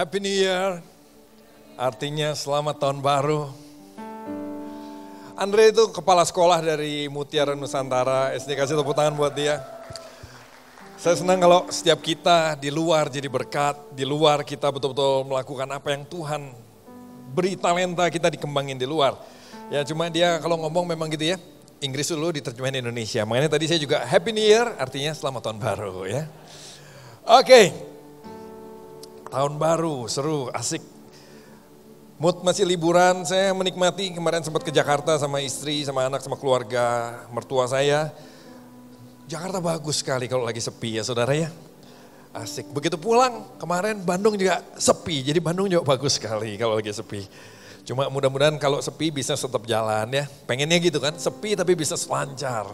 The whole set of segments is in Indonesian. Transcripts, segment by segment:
Happy New Year, artinya selamat tahun baru. Andre itu kepala sekolah dari Mutiara Nusantara SD, kasih tepuk tangan buat dia. Saya senang kalau setiap kita di luar jadi berkat, di luar kita betul-betul melakukan apa yang Tuhan beri talenta kita dikembangin di luar. Ya cuma dia kalau ngomong memang gitu ya, Inggris dulu diterjemahin Indonesia. Makanya tadi saya juga Happy New Year, artinya selamat tahun baru ya. Oke. Tahun baru, seru, asik. Mood masih liburan, saya menikmati kemarin sempat ke Jakarta sama istri, sama anak, sama keluarga, mertua saya. Jakarta bagus sekali kalau lagi sepi ya saudara ya. Asik, begitu pulang kemarin Bandung juga sepi, jadi Bandung juga bagus sekali kalau lagi sepi. Cuma mudah-mudahan kalau sepi bisa tetap jalan ya, pengennya gitu kan, sepi tapi bisa lancar.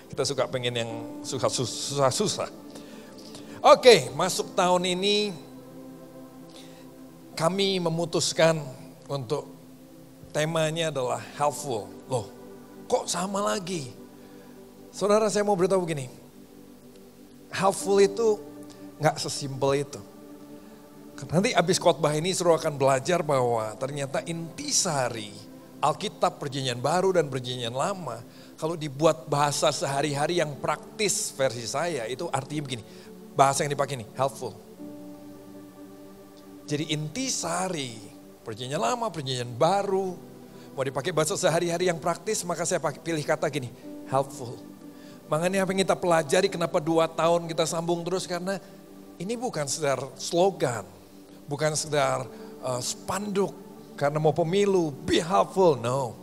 Kita suka pengen yang susah-susah. Oke, masuk tahun ini kami memutuskan untuk temanya adalah helpful. Loh, kok sama lagi? Saudara saya mau beritahu begini, helpful itu gak sesimpel itu. Nanti abis khotbah ini suruh akan belajar bahwa ternyata intisari Alkitab Perjanjian Baru dan Perjanjian Lama, kalau dibuat bahasa sehari-hari yang praktis versi saya, itu artinya begini, bahasa yang dipakai ini, helpful. Jadi intisari, Perjanjian Lama, Perjanjian Baru, mau dipakai bahasa sehari-hari yang praktis, maka saya pilih kata gini, helpful. Makanya apa yang kita pelajari, kenapa 2 tahun kita sambung terus, karena ini bukan sekedar slogan, bukan sekedar spanduk, karena mau pemilu, be helpful, no.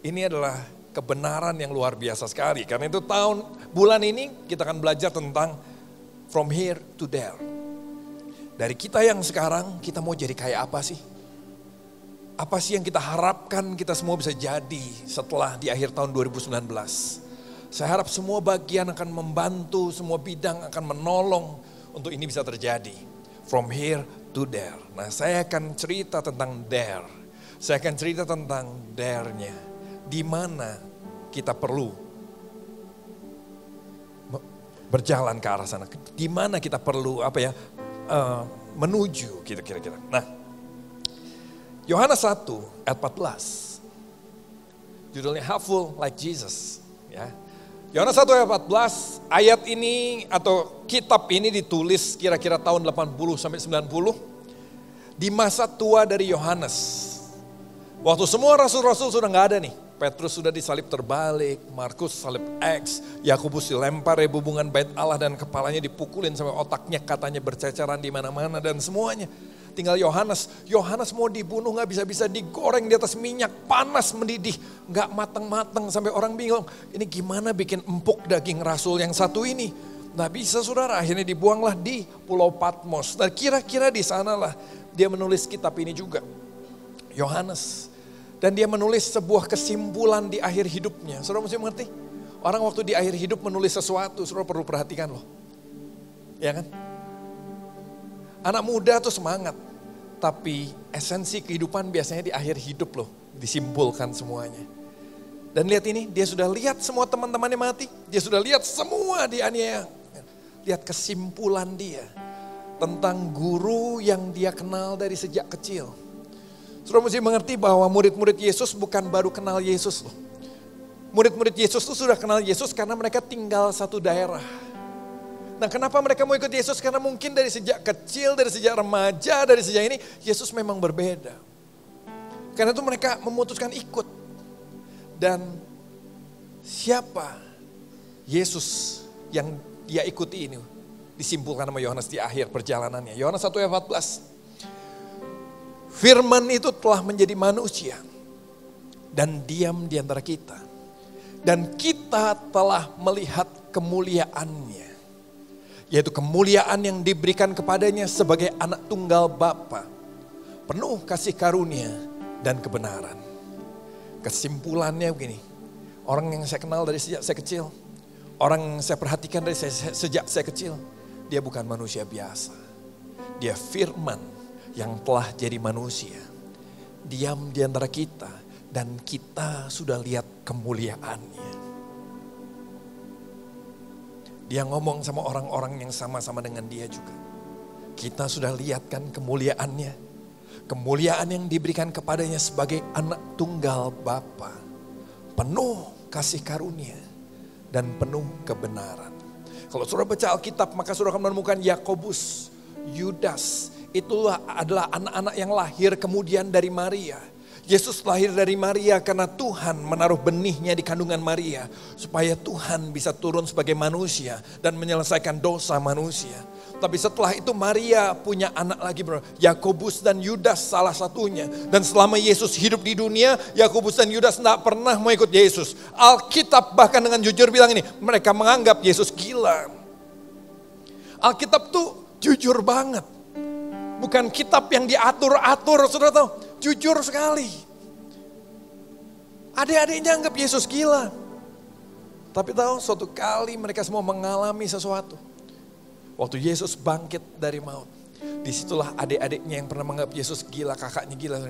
Ini adalah kebenaran yang luar biasa sekali, karena itu bulan ini kita akan belajar tentang from here to there. Dari kita yang sekarang, kita mau jadi kayak apa sih? Apa sih yang kita harapkan kita semua bisa jadi setelah di akhir tahun 2019? Saya harap semua bagian akan membantu, semua bidang akan menolong untuk ini bisa terjadi. From here to there. Nah saya akan cerita tentang there. Saya akan cerita tentang there-nya. Di mana kita perlu berjalan ke arah sana. Di mana kita perlu menuju gitu kira-kira. Nah, Yohanes 1 ayat 14. Judulnya Helpful Like Jesus, ya. Yohanes 1 ayat 14, ayat ini atau kitab ini ditulis kira-kira tahun 80 sampai 90 di masa tua dari Yohanes. Waktu semua rasul-rasul sudah nggak ada nih. Petrus sudah disalib terbalik, Markus salib X, Yakobus dilempar hubungan bait Allah dan kepalanya dipukulin sampai otaknya katanya berceceran di mana-mana dan semuanya. Tinggal Yohanes mau dibunuh nggak bisa-bisa, digoreng di atas minyak panas mendidih, nggak matang-matang sampai orang bingung. Ini gimana bikin empuk daging rasul yang satu ini? Nggak bisa saudara, akhirnya dibuanglah di Pulau Patmos. Dan kira-kira di sanalah dia menulis kitab ini juga, Yohanes. Dan dia menulis sebuah kesimpulan di akhir hidupnya. Saudara mesti mengerti, orang waktu di akhir hidup menulis sesuatu, saudara perlu perhatikan loh. Ya kan? Anak muda tuh semangat, tapi esensi kehidupan biasanya di akhir hidup loh, disimpulkan semuanya. Dan lihat ini, dia sudah lihat semua teman-temannya mati, dia sudah lihat semua dianiaya. Lihat kesimpulan dia tentang guru yang dia kenal dari sejak kecil. Saudara mesti mengerti bahwa murid-murid Yesus bukan baru kenal Yesus loh. Murid-murid Yesus itu sudah kenal Yesus karena mereka tinggal satu daerah. Nah kenapa mereka mau ikut Yesus? Karena mungkin dari sejak kecil, dari sejak remaja, dari sejak ini, Yesus memang berbeda. Karena itu mereka memutuskan ikut. Dan siapa Yesus yang dia ikuti ini? Disimpulkan sama Yohanes di akhir perjalanannya. Yohanes 1 ayat 14. Firman itu telah menjadi manusia dan diam di antara kita. Dan kita telah melihat kemuliaannya. Yaitu kemuliaan yang diberikan kepadanya sebagai anak tunggal Bapa. Penuh kasih karunia dan kebenaran. Kesimpulannya begini. Orang yang saya kenal dari sejak saya kecil. Orang yang saya perhatikan dari sejak saya kecil. Dia bukan manusia biasa. Dia firman yang telah jadi manusia, diam di antara kita, dan kita sudah lihat kemuliaannya. Dia ngomong sama orang-orang yang sama-sama dengan dia juga. Kita sudah lihat kan kemuliaannya. Kemuliaan yang diberikan kepadanya sebagai anak tunggal Bapa. Penuh kasih karunia dan penuh kebenaran. Kalau saudara baca Alkitab maka saudara akan menemukan Yakobus, Yudas. Itulah adalah anak-anak yang lahir kemudian dari Maria. Yesus lahir dari Maria karena Tuhan menaruh benihnya di kandungan Maria. Supaya Tuhan bisa turun sebagai manusia dan menyelesaikan dosa manusia. Tapi setelah itu Maria punya anak lagi, Yakobus dan Yudas salah satunya. Dan selama Yesus hidup di dunia, Yakobus dan Yudas tidak pernah mau ikut Yesus. Alkitab bahkan dengan jujur bilang ini, mereka menganggap Yesus gila. Alkitab tuh jujur banget. Bukan kitab yang diatur-atur, saudara tahu. Jujur sekali. Adik-adiknya anggap Yesus gila. Tapi tahu suatu kali mereka semua mengalami sesuatu. Waktu Yesus bangkit dari maut. Disitulah adik-adiknya yang pernah menganggap Yesus gila, kakaknya gila.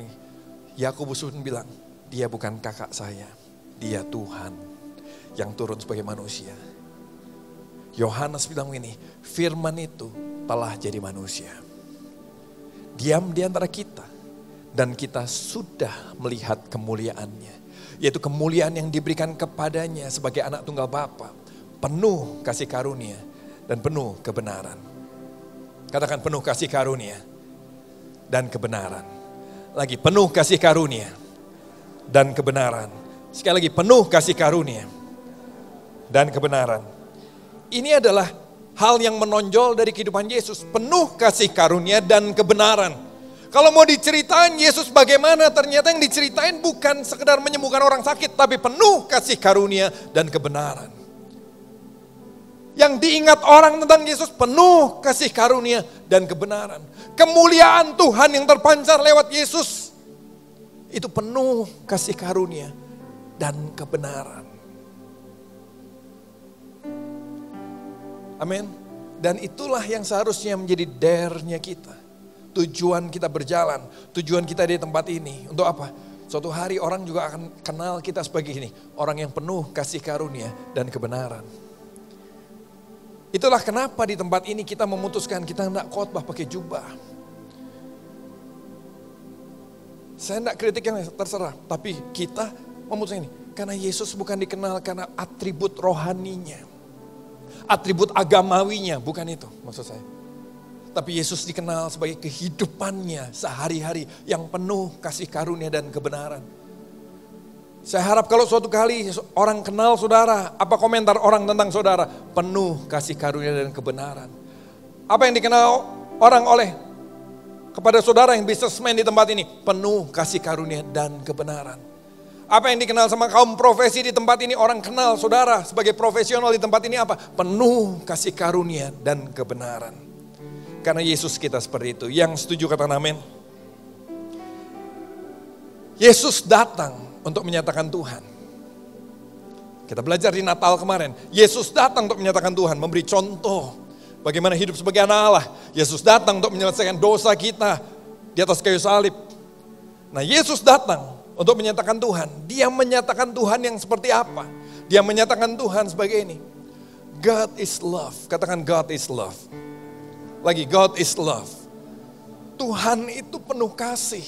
Yakobus pun bilang, dia bukan kakak saya. Dia Tuhan yang turun sebagai manusia. Yohanes bilang ini, firman itu telah jadi manusia. Diam di antara kita. Dan kita sudah melihat kemuliaannya. Yaitu kemuliaan yang diberikan kepadanya sebagai anak tunggal Bapa. Penuh kasih karunia dan penuh kebenaran. Katakan penuh kasih karunia dan kebenaran. Lagi penuh kasih karunia dan kebenaran. Sekali lagi penuh kasih karunia dan kebenaran. Ini adalah hal yang menonjol dari kehidupan Yesus. Penuh kasih karunia dan kebenaran. Kalau mau diceritain Yesus bagaimana, ternyata yang diceritain bukan sekedar menyembuhkan orang sakit, tapi penuh kasih karunia dan kebenaran. Yang diingat orang tentang Yesus penuh kasih karunia dan kebenaran. Kemuliaan Tuhan yang terpancar lewat Yesus, itu penuh kasih karunia dan kebenaran. Amin. Dan itulah yang seharusnya menjadi dare-nya kita. Tujuan kita berjalan, tujuan kita di tempat ini. Untuk apa? Suatu hari orang juga akan kenal kita sebagai ini. Orang yang penuh kasih karunia dan kebenaran. Itulah kenapa di tempat ini kita memutuskan kita hendak khotbah pakai jubah. Saya hendak kritik yang terserah. Tapi kita memutuskan ini. Karena Yesus bukan dikenal karena atribut rohaninya. Atribut agamawinya, bukan itu maksud saya. Tapi Yesus dikenal sebagai kehidupannya sehari-hari yang penuh kasih karunia dan kebenaran. Saya harap kalau suatu kali orang kenal saudara, apa komentar orang tentang saudara? Penuh kasih karunia dan kebenaran. Apa yang dikenal orang oleh kepada saudara yang businessman di tempat ini? Penuh kasih karunia dan kebenaran. Apa yang dikenal sama kaum profesi di tempat ini? Orang kenal saudara sebagai profesional di tempat ini apa? Penuh kasih karunia dan kebenaran. Karena Yesus kita seperti itu. Yang setuju katakan amin. Yesus datang untuk menyatakan Tuhan. Kita belajar di Natal kemarin. Yesus datang untuk menyatakan Tuhan. Memberi contoh bagaimana hidup sebagai anak Allah. Yesus datang untuk menyelesaikan dosa kita di atas kayu salib. Nah Yesus datang untuk menyatakan Tuhan. Dia menyatakan Tuhan yang seperti apa? Dia menyatakan Tuhan sebagai ini. God is love. Katakan God is love. Lagi, God is love. Tuhan itu penuh kasih.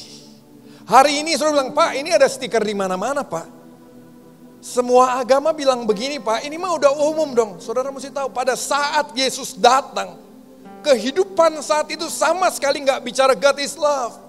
Hari ini saudara bilang, Pak ini ada stiker di mana-mana Pak. Semua agama bilang begini Pak, ini mah udah umum dong. Saudara mesti tahu pada saat Yesus datang, kehidupan saat itu sama sekali gak bicara God is love.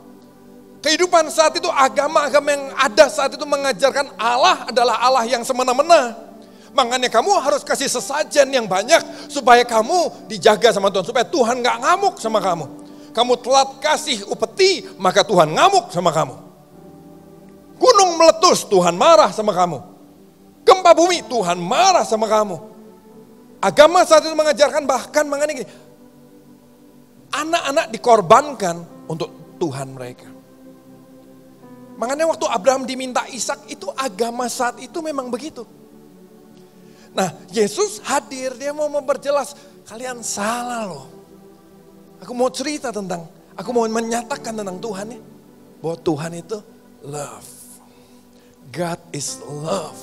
Kehidupan saat itu agama-agama yang ada saat itu mengajarkan Allah adalah Allah yang semena-mena. Makanya kamu harus kasih sesajen yang banyak supaya kamu dijaga sama Tuhan. Supaya Tuhan gak ngamuk sama kamu. Kamu telat kasih upeti, maka Tuhan ngamuk sama kamu. Gunung meletus, Tuhan marah sama kamu. Gempa bumi, Tuhan marah sama kamu. Agama saat itu mengajarkan bahkan mengenai gini. Anak-anak dikorbankan untuk Tuhan mereka. Makanya waktu Abraham diminta Ishak itu agama saat itu memang begitu. Nah Yesus hadir, dia mau memperjelas, kalian salah loh. Aku mau cerita tentang, aku mau menyatakan tentang Tuhan ya. Bahwa Tuhan itu love. God is love.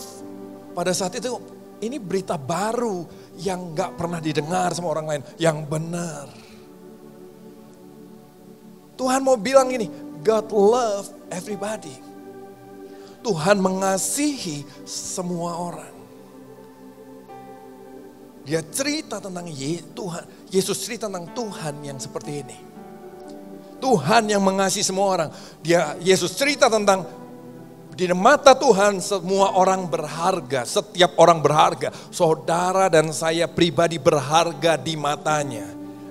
Pada saat itu ini berita baru yang gak pernah didengar sama orang lain. Yang benar. Tuhan mau bilang gini, God love everybody. Tuhan mengasihi semua orang. Dia cerita tentang Tuhan. Yesus cerita tentang Tuhan yang seperti ini. Tuhan yang mengasihi semua orang. Yesus cerita tentang di mata Tuhan semua orang berharga. Setiap orang berharga. Saudara dan saya pribadi berharga di matanya.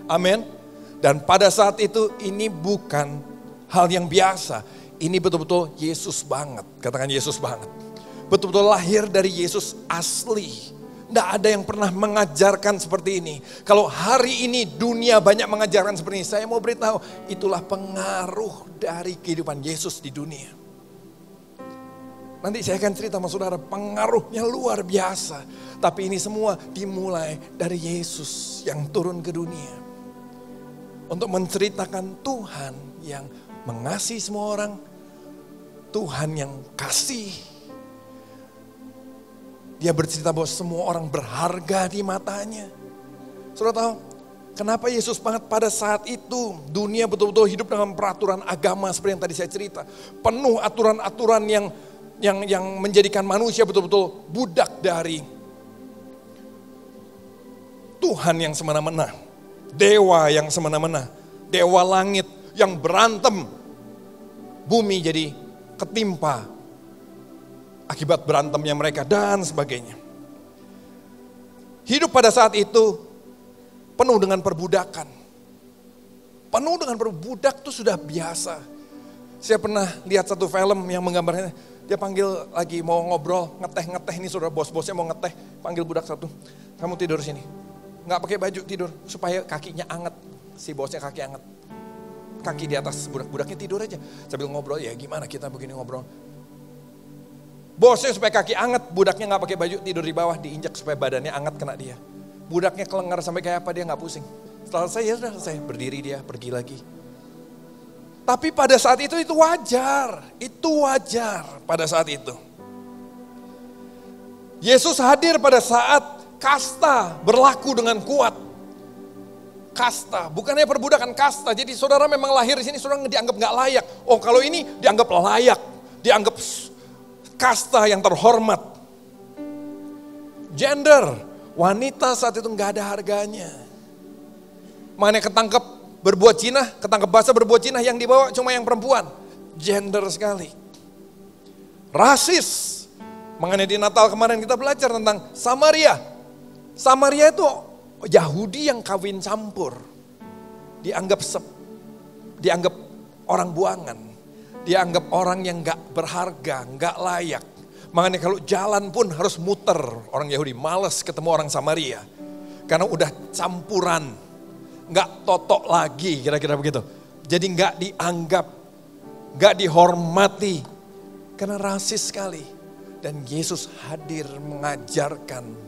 Amin. Dan pada saat itu ini bukan hal yang biasa. Ini betul-betul Yesus banget. Katakan Yesus banget. Betul-betul lahir dari Yesus asli. Tidak ada yang pernah mengajarkan seperti ini. Kalau hari ini dunia banyak mengajarkan seperti ini. Saya mau beritahu, itulah pengaruh dari kehidupan Yesus di dunia. Nanti saya akan cerita sama saudara, pengaruhnya luar biasa. Tapi ini semua dimulai dari Yesus yang turun ke dunia. Untuk menceritakan Tuhan yang mengasihi semua orang. Tuhan yang kasih. Dia bercerita bahwa semua orang berharga di matanya. Saudara tahu, kenapa Yesus banget pada saat itu dunia betul-betul hidup dengan peraturan agama seperti yang tadi saya cerita. Penuh aturan-aturan yang menjadikan manusia betul-betul budak dari Tuhan yang semena-mena. Dewa yang semena-mena. Dewa langit yang berantem. Bumi jadi ketimpa akibat berantemnya mereka dan sebagainya. Hidup pada saat itu penuh dengan perbudakan. Penuh dengan perbudak itu sudah biasa. Saya pernah lihat satu film yang menggambarkan, dia panggil lagi mau ngobrol, ngeteh ini saudara, bos-bosnya mau ngeteh, panggil budak satu, kamu tidur sini. Nggak pakai baju tidur supaya kakinya anget, si bosnya kaki anget. Kaki di atas budaknya tidur aja. Sambil ngobrol, ya gimana kita begini ngobrol. Bosnya supaya kaki anget, budaknya gak pakai baju, tidur di bawah, diinjak supaya badannya anget kena dia. Budaknya kelengar sampai kayak apa dia gak pusing. Setelah saya sudah selesai, berdiri dia, pergi lagi. Tapi pada saat itu wajar. Itu wajar pada saat itu. Yesus hadir pada saat kasta berlaku dengan kuat. Kasta, bukannya perbudakan, kasta. Jadi saudara memang lahir di sini, saudara dianggap gak layak. Oh kalau ini dianggap layak, dianggap kasta yang terhormat. Gender, wanita saat itu gak ada harganya. Makanya ketangkep berbuat zina, ketangkep basah berbuat zina, yang dibawa cuma yang perempuan. Gender sekali. Rasis, makanya di Natal kemarin kita belajar tentang Samaria. Samaria itu Yahudi yang kawin campur, dianggap orang buangan, dianggap orang yang gak berharga, gak layak. Makanya kalau jalan pun harus muter, orang Yahudi malas ketemu orang Samaria. Karena udah campuran, gak totok lagi kira-kira begitu. Jadi gak dianggap, gak dihormati, karena rasis sekali. Dan Yesus hadir mengajarkan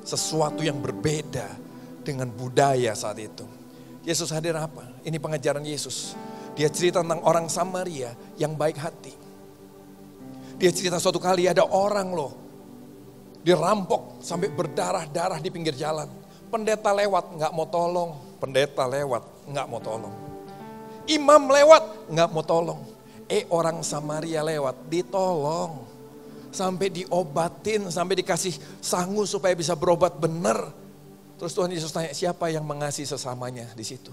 sesuatu yang berbeda dengan budaya saat itu. Yesus hadir apa? Ini pengajaran Yesus. Dia cerita tentang orang Samaria yang baik hati. Dia cerita suatu kali ada orang loh, dirampok sampai berdarah-darah di pinggir jalan. Pendeta lewat nggak mau tolong. Pendeta lewat nggak mau tolong. Imam lewat nggak mau tolong. Orang Samaria lewat ditolong. Sampai diobatin, sampai dikasih sangu supaya bisa berobat benar. Terus Tuhan Yesus tanya, siapa yang mengasihi sesamanya di situ?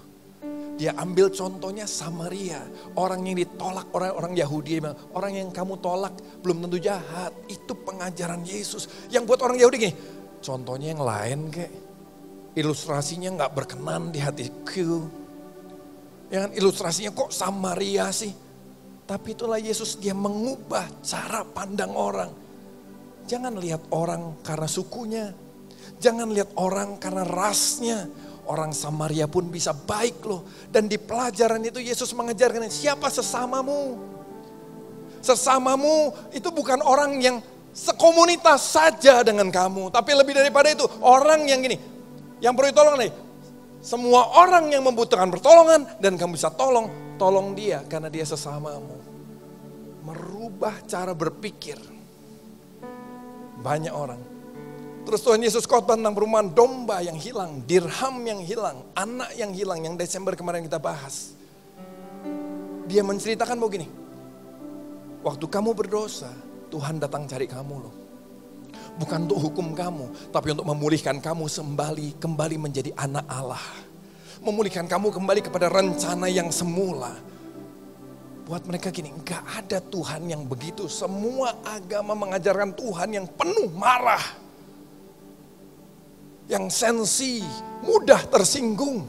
Dia ambil contohnya Samaria, orang yang ditolak orang Yahudi, orang yang kamu tolak belum tentu jahat. Itu pengajaran Yesus. Yang buat orang Yahudi gini, contohnya yang lain kayak ilustrasinya nggak berkenan di hatiku. Yang ilustrasinya kok Samaria sih? Tapi itulah Yesus, dia mengubah cara pandang orang. Jangan lihat orang karena sukunya. Jangan lihat orang karena rasnya. Orang Samaria pun bisa baik loh. Dan di pelajaran itu Yesus mengajarkan siapa sesamamu. Sesamamu itu bukan orang yang sekomunitas saja dengan kamu. Tapi lebih daripada itu orang yang gini. Yang perlu ditolong nih. Semua orang yang membutuhkan pertolongan dan kamu bisa tolong dia karena dia sesamamu. Merubah cara berpikir banyak orang. Terus Tuhan Yesus khotbah tentang perumpamaan domba yang hilang, dirham yang hilang, anak yang hilang yang Desember kemarin kita bahas. Dia menceritakan begini, waktu kamu berdosa, Tuhan datang cari kamu loh. Bukan untuk hukum kamu, tapi untuk memulihkan kamu kembali menjadi anak Allah. Memulihkan kamu kembali kepada rencana yang semula. Buat mereka gini, enggak ada Tuhan yang begitu. Semua agama mengajarkan Tuhan yang penuh marah. Yang sensi, mudah tersinggung.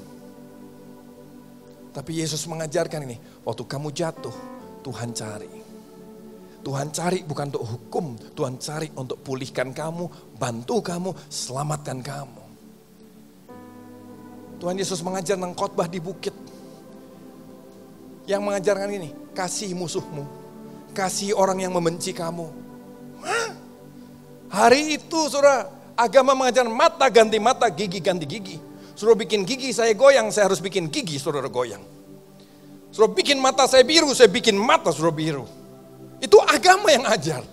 Tapi Yesus mengajarkan ini, waktu kamu jatuh, Tuhan cari. Tuhan cari bukan untuk hukum, Tuhan cari untuk pulihkan kamu, bantu kamu, selamatkan kamu. Tuhan Yesus mengajar tentang khotbah di bukit. Yang mengajarkan ini, kasih musuhmu, kasih orang yang membenci kamu. Hah? Hari itu saudara, agama mengajarkan mata ganti mata, gigi ganti gigi. Suruh bikin gigi saya goyang, saya harus bikin gigi saudara goyang. Suruh bikin mata saya biru, saya bikin mata saudara biru. Itu agama yang ajar.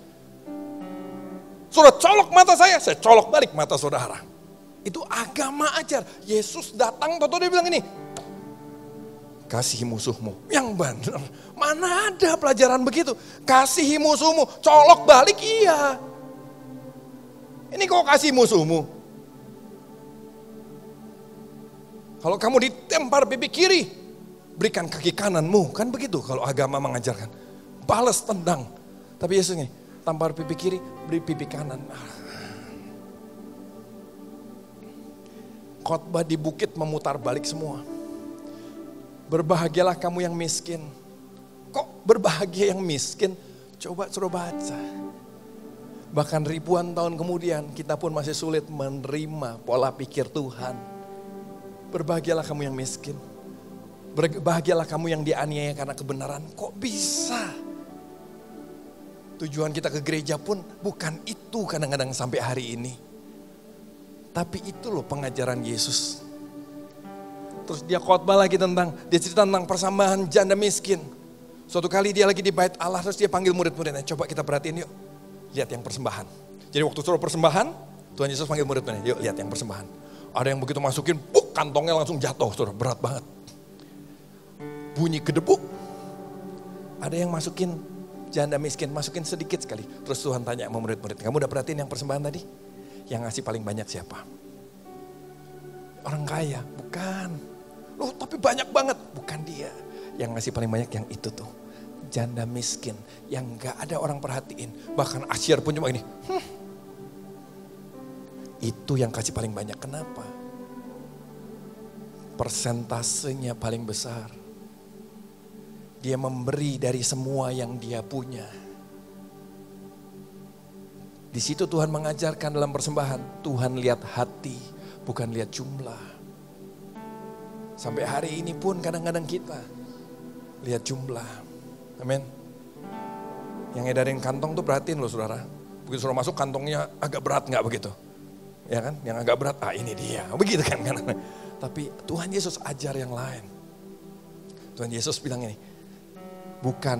Saudara colok mata saya colok balik mata saudara. Itu agama ajar. Yesus datang, dia bilang ini, kasihi musuhmu. Yang benar, mana ada pelajaran begitu? Kasihi musuhmu, colok balik iya. Ini kok kasih musuhmu? Kalau kamu ditempar pipi kiri, berikan kaki kananmu. Kan begitu kalau agama mengajarkan. Balas tendang. Tapi Yesus ini, tampar pipi kiri, beri pipi kanan. Khotbah di bukit memutar balik semua. Berbahagialah kamu yang miskin. Kok berbahagia yang miskin? Coba suruh baca. Bahkan ribuan tahun kemudian kita pun masih sulit menerima pola pikir Tuhan. Berbahagialah kamu yang miskin. Berbahagialah kamu yang dianiaya karena kebenaran. Kok bisa? Tujuan kita ke gereja pun bukan itu kadang-kadang sampai hari ini. Tapi itu loh pengajaran Yesus. Terus dia khotbah lagi dia cerita tentang persembahan janda miskin. Suatu kali dia lagi di bait Allah, terus dia panggil murid-muridnya, coba kita perhatiin yuk. Lihat yang persembahan. Jadi waktu suruh persembahan, Tuhan Yesus panggil murid-muridnya, yuk lihat yang persembahan. Ada yang begitu masukin, kantongnya langsung jatuh, saudara, berat banget. Bunyi gedebuk. Ada yang masukin janda miskin, masukin sedikit sekali. Terus Tuhan tanya sama murid-murid, kamu udah perhatiin yang persembahan tadi? Yang ngasih paling banyak siapa? Orang kaya, bukan. Loh tapi banyak banget, bukan dia. Yang ngasih paling banyak yang itu tuh. Janda miskin, yang gak ada orang perhatiin. Bahkan Asyir pun cuma ini. Itu yang kasih paling banyak, kenapa? Persentasenya paling besar. Dia memberi dari semua yang dia punya. Di situ Tuhan mengajarkan dalam persembahan, Tuhan lihat hati, bukan lihat jumlah. Sampai hari ini pun kadang-kadang kita lihat jumlah. Amin. Yang edarin kantong tuh perhatiin loh saudara. Begitu suruh masuk kantongnya agak berat gak begitu? Ya kan, yang agak berat, ini dia. Begitu kan. Tapi Tuhan Yesus ajar yang lain. Tuhan Yesus bilang ini, bukan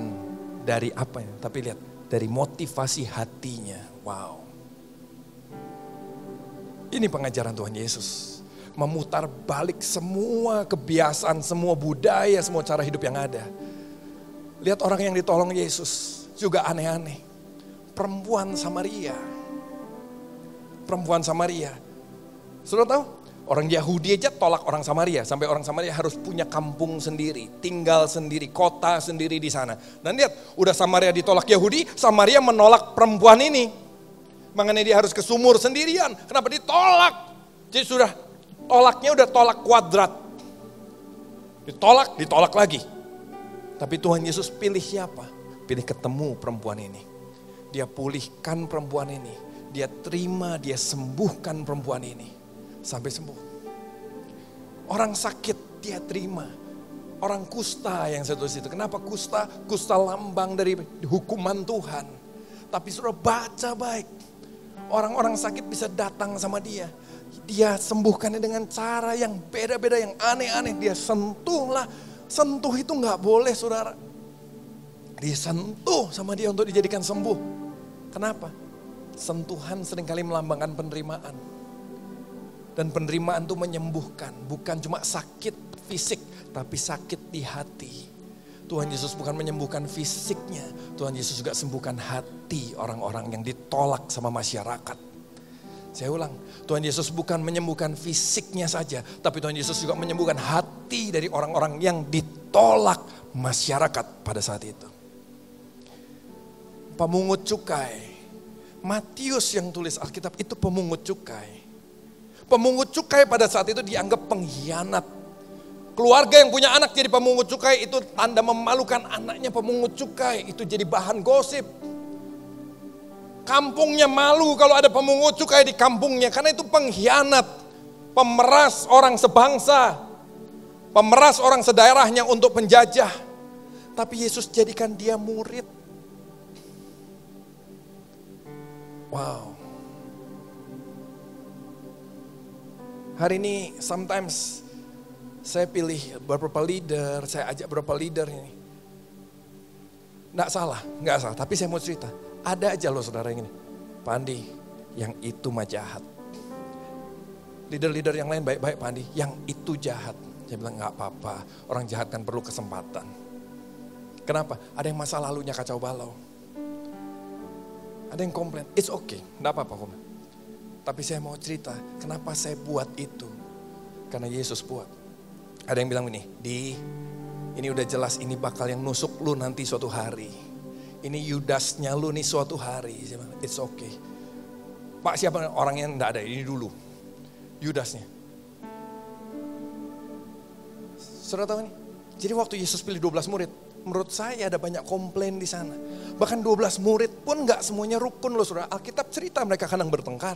dari apa ya, tapi lihat dari motivasi hatinya. Wow. Ini pengajaran Tuhan Yesus. Memutar balik semua kebiasaan, semua budaya, semua cara hidup yang ada. Lihat orang yang ditolong Yesus juga aneh-aneh. Perempuan Samaria. Perempuan Samaria. Sudah tahu? Orang Yahudi aja tolak orang Samaria. Sampai orang Samaria harus punya kampung sendiri. Tinggal sendiri, kota sendiri di sana. Dan lihat, udah Samaria ditolak Yahudi, Samaria menolak perempuan ini. Makanya dia harus ke sumur sendirian. Kenapa ditolak? Jadi sudah tolaknya udah tolak kuadrat. Ditolak lagi. Tapi Tuhan Yesus pilih siapa? Pilih ketemu perempuan ini. Dia pulihkan perempuan ini. Dia terima, dia sembuhkan perempuan ini. Sampai sembuh. Orang sakit dia terima. Orang kusta yang satu situ. Kenapa kusta? Kusta lambang dari hukuman Tuhan. Tapi sudah baca baik. Orang-orang sakit bisa datang sama dia. Dia sembuhkannya dengan cara yang beda-beda, yang aneh-aneh. Dia sentuhlah. Sentuh itu gak boleh saudara. Disentuh sama dia untuk dijadikan sembuh. Kenapa? Sentuhan seringkali melambangkan penerimaan. Dan penerimaan itu menyembuhkan. Bukan cuma sakit fisik, tapi sakit di hati. Tuhan Yesus bukan menyembuhkan fisiknya. Tuhan Yesus juga sembuhkan hati orang-orang yang ditolak sama masyarakat. Saya ulang, Tuhan Yesus bukan menyembuhkan fisiknya saja, tapi Tuhan Yesus juga menyembuhkan hati dari orang-orang yang ditolak masyarakat pada saat itu. Pemungut cukai. Matius yang tulis Alkitab itu pemungut cukai. Pemungut cukai pada saat itu dianggap pengkhianat. Keluarga yang punya anak jadi pemungut cukai itu tanda memalukan anaknya pemungut cukai. Itu jadi bahan gosip. Kampungnya malu kalau ada pemungut cukai di kampungnya karena itu pengkhianat. Pemeras orang sebangsa. Pemeras orang sedaerahnya untuk penjajah. Tapi Yesus jadikan dia murid. Wow. Hari ini sometimes saya pilih beberapa leader, saya ajak beberapa leader ini. Nggak salah, tapi saya mau cerita. Ada aja loh saudara yang ini, Pak Andi, yang itu mah jahat. Leader-leader yang lain baik-baik Pak Andi, yang itu jahat. Saya bilang nggak apa-apa, orang jahat kan perlu kesempatan. Kenapa? Ada yang masa lalunya kacau balau. Ada yang komplain, it's okay, nggak apa-apa komplain. Tapi saya mau cerita, kenapa saya buat itu? Karena Yesus buat. Ada yang bilang ini udah jelas ini bakal yang nusuk lu nanti suatu hari. Ini Yudasnya lu nih suatu hari. Saya bilang, it's okay. Pak siapa orang yang enggak ada, ini dulu. Yudasnya. Saudara tahu nih? Jadi waktu Yesus pilih 12 murid, menurut saya ada banyak komplain di sana. Bahkan 12 murid pun enggak semuanya rukun loh saudara. Alkitab cerita mereka kadang bertengkar.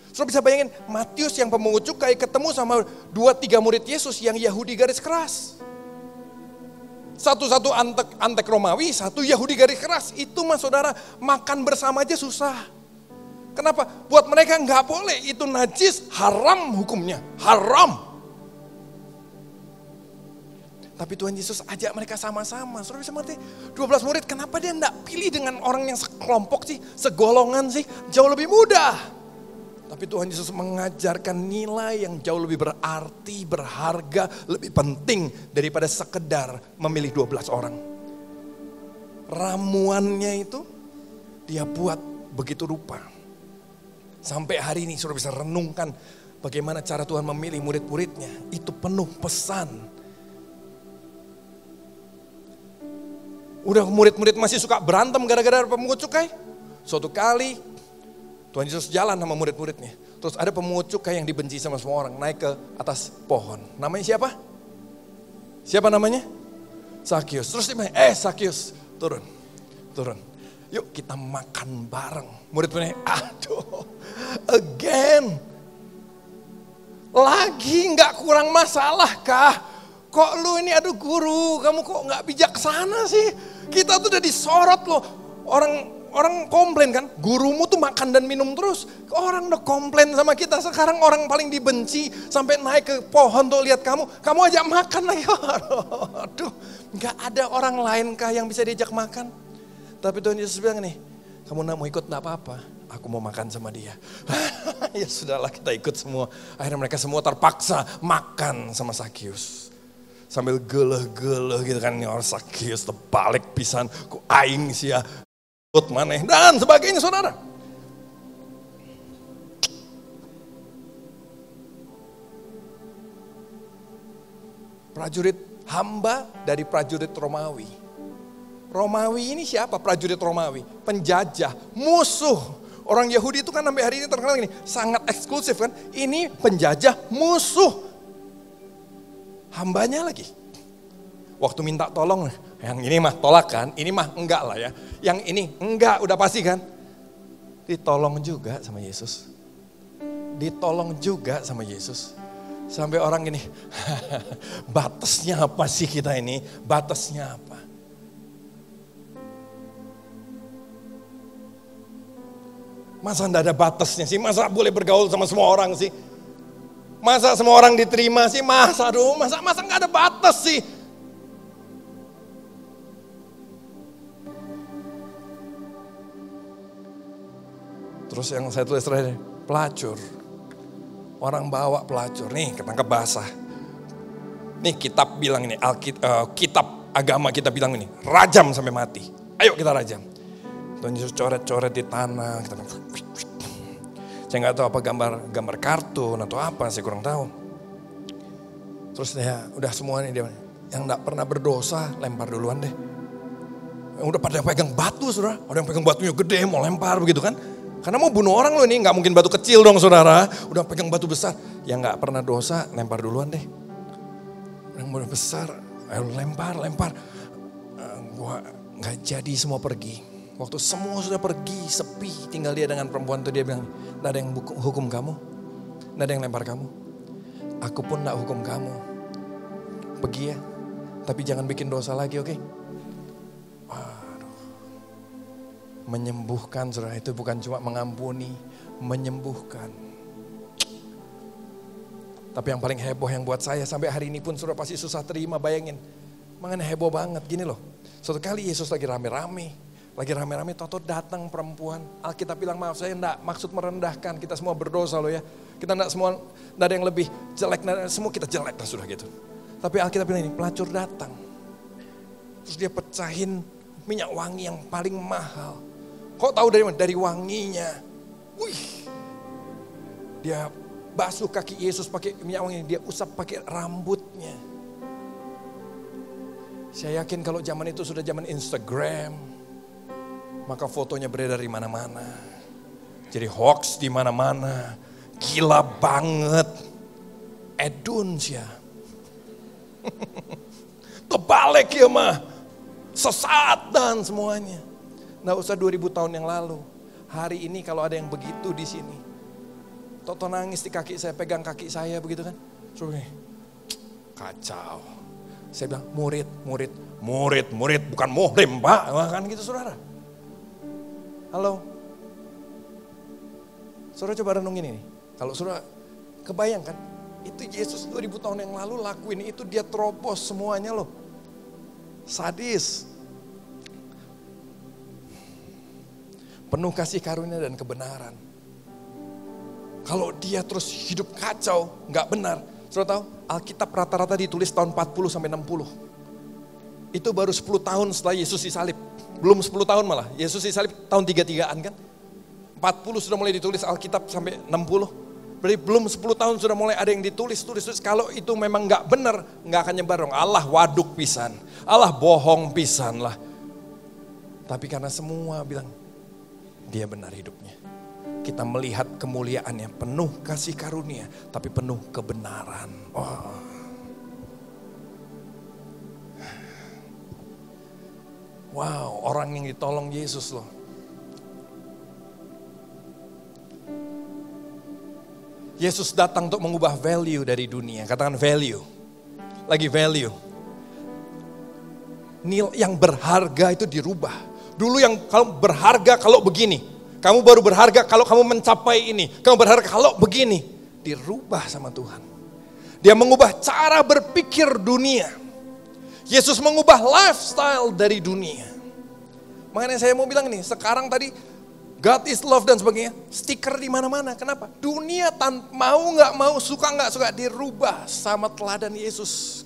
Saudara bisa bayangin, Matius yang pemungut cukai ketemu sama 2-3 murid Yesus yang Yahudi garis keras. Satu-satu antek Romawi, satu Yahudi garis keras. Itu mah saudara, makan bersama aja susah. Kenapa? Buat mereka nggak boleh, itu najis, haram hukumnya, haram. Tapi Tuhan Yesus ajak mereka sama-sama. Saudara bisa mengerti, 12 murid kenapa dia enggak pilih dengan orang yang sekelompok sih, segolongan sih, jauh lebih mudah. Tapi Tuhan Yesus mengajarkan nilai yang jauh lebih berarti, berharga, lebih penting daripada sekedar memilih 12 orang. Ramuannya itu dia buat begitu rupa. Sampai hari ini sudah bisa renungkan bagaimana cara Tuhan memilih murid-muridnya. Itu penuh pesan. Udah murid-murid masih suka berantem gara-gara pemungut cukai. Suatu kali Tuhan Yesus jalan sama murid-muridnya. Terus ada pemungut cukai yang dibenci sama semua orang. Naik ke atas pohon. Namanya siapa? Siapa namanya? Sakius. Terus dia bilang, Sakius turun. Yuk kita makan bareng. Murid-muridnya, aduh again. Lagi gak kurang masalah kah? Kok lu ini aduh guru, kamu kok gak bijaksana sih? Kita tuh udah disorot loh. Orang komplain kan, gurumu tuh makan dan minum terus. Orang udah komplain sama kita, sekarang orang paling dibenci sampai naik ke pohon tuh lihat kamu ajak makan lagi. Aduh, gak ada orang lain kah yang bisa diajak makan? Tapi Tuhan Yesus bilang nih, kamu gak mau ikut gak apa-apa, aku mau makan sama dia. Ya sudahlah kita ikut semua. Akhirnya mereka semua terpaksa makan sama Sakius. Sambil geleh-geleh gitu kan, orang Sakius terbalik pisan, kok aing sih ya. Maneh dan sebagainya saudara. Prajurit hamba dari prajurit Romawi. Romawi ini siapa? Prajurit Romawi, penjajah, musuh. Orang Yahudi itu kan sampai hari ini terkenal gini, sangat eksklusif kan. Ini penjajah, musuh. Hambanya lagi. Waktu minta tolong, yang ini mah tolak kan, ini mah enggak lah ya. Yang ini enggak, udah pasti kan. Ditolong juga sama Yesus. Ditolong juga sama Yesus. Sampai orang gini, batasnya apa sih kita ini? Batasnya apa? Masa enggak ada batasnya sih? Masa boleh bergaul sama semua orang sih? Masa semua orang diterima sih? Masa enggak ada batas sih? Terus yang saya tulis terakhir, pelacur. Orang bawa pelacur, nih ketangkep basah. Nih kitab bilang ini, kitab agama kita bilang ini, rajam sampai mati. Ayo kita rajam. Tuhan Yesus coret-coret di tanah. Saya nggak tahu apa gambar kartun atau apa, saya kurang tahu. Terus ya udah semuanya dia, yang nggak pernah berdosa lempar duluan deh. Yang udah pada pegang batu saudara, ada yang pegang batunya gede mau lempar begitu kan. Karena mau bunuh orang loh ini, nggak mungkin batu kecil dong saudara. Udah pegang batu besar, yang nggak pernah dosa lempar duluan deh. Yang udah besar, ayo lempar. Gua nggak jadi semua pergi. Waktu semua sudah pergi, sepi, tinggal dia dengan perempuan itu, dia bilang, nggak ada yang hukum kamu, nggak ada yang lempar kamu. Aku pun nggak hukum kamu. Pergi ya, tapi jangan bikin dosa lagi, oke? Waduh. Menyembuhkan, saudara, itu bukan cuma mengampuni, menyembuhkan. Tapi yang paling heboh yang buat saya sampai hari ini pun saudara pasti susah terima, bayangin. Makanya heboh banget, gini loh. Suatu kali Yesus lagi rame-rame, toto datang perempuan. Alkitab bilang, maaf saya enggak maksud merendahkan, kita semua berdosa loh ya. Kita enggak ada yang lebih jelek, semua kita jelek lah sudah gitu. Tapi Alkitab bilang ini, pelacur datang. Terus dia pecahin minyak wangi yang paling mahal. Kok tahu dari mana? Dari wanginya. Wih. Dia basuh kaki Yesus pakai minyak wangi, dia usap pakai rambutnya. Saya yakin kalau zaman itu sudah zaman Instagram, maka fotonya beredar di mana-mana. Jadi hoax di mana-mana. Gila banget. Eduns ya. Terbalik ya mah. Sesat dan semuanya. Nggak usah 2000 tahun yang lalu. Hari ini kalau ada yang begitu di sini. Toto nangis di kaki saya, pegang kaki saya begitu kan. Kacau. Saya bilang murid bukan muhrim pak. Kan gitu saudara. Halo. Saudara coba renungin ini. Kalau saudara kebayangkan, itu Yesus 2000 tahun yang lalu lakuin itu, dia terobos semuanya loh. Sadis. Penuh kasih karunia dan kebenaran. Kalau dia terus hidup kacau, gak benar. Saudara tahu, Alkitab rata-rata ditulis tahun 40 sampai 60. Itu baru 10 tahun setelah Yesus disalib. Belum 10 tahun malah, Yesus disalib tahun 33-an kan. 40 sudah mulai ditulis Alkitab sampai 60. Berarti belum 10 tahun sudah mulai ada yang ditulis. Kalau itu memang gak benar, gak akan nyebar dong. Allah waduk pisan, Allah bohong pisan lah. Tapi karena semua bilang, dia benar hidupnya. Kita melihat kemuliaannya, penuh kasih karunia, tapi penuh kebenaran. Wow, orang yang ditolong Yesus loh. Yesus datang untuk mengubah value dari dunia. Katakan value. Lagi value. Nilai yang berharga itu dirubah. Dulu yang kalau berharga kalau begini. Kamu baru berharga kalau kamu mencapai ini. Kamu berharga kalau begini. Dirubah sama Tuhan. Dia mengubah cara berpikir dunia. Yesus mengubah lifestyle dari dunia. Makanya saya mau bilang nih, sekarang tadi God is love dan sebagainya, stiker di mana-mana. Kenapa? Dunia mau nggak mau, suka nggak suka, dirubah sama teladan Yesus.